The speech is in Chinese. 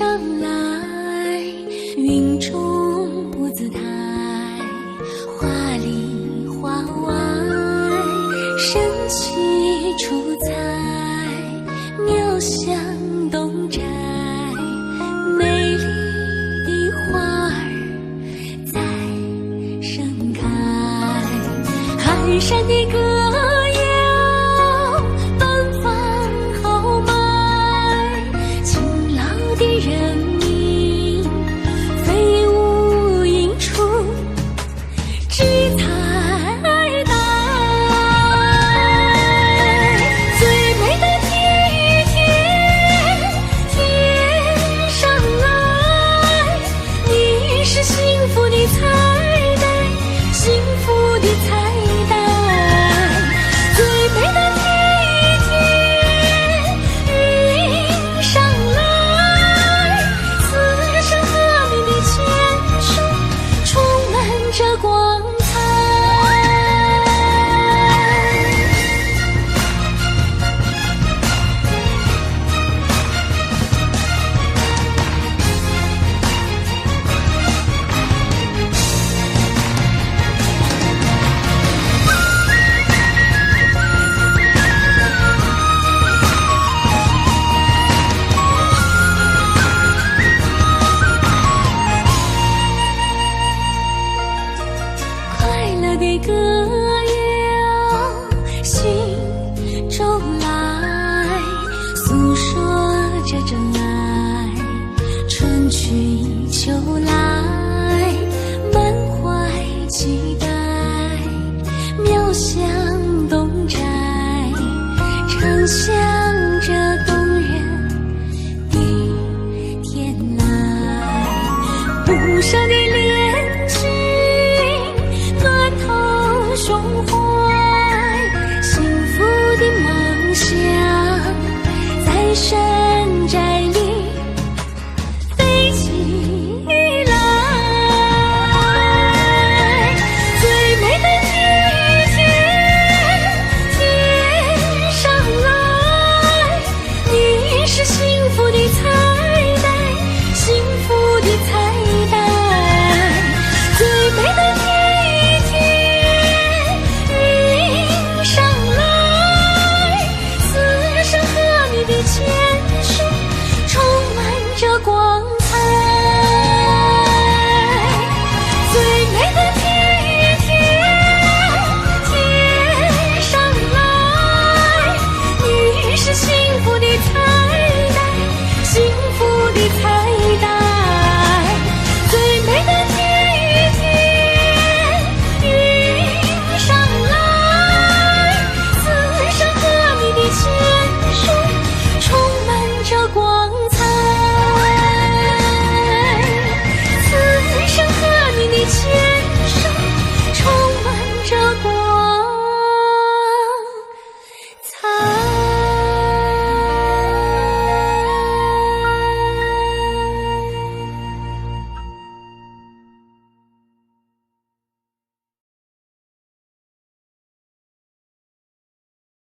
上来，云中不自台，花里花外，神奇出彩，妙香动摘，美丽的花儿在盛开，海山的歌谣奔放豪迈，勤劳的人民飞舞映出志彩带，最美的地天天上来，你是幸福的彩带，幸福的彩带，最美的地天云上来，此生和你的牵手充满着光彩。快乐的歌谣心中来，诉说着真爱，春去秋来，满怀期待，妙香动摘，呈现着动人的天籁，不舍的恋情暖透胸怀，幸福的梦想在山寨里飞起来，最美的地天天上来，你是幸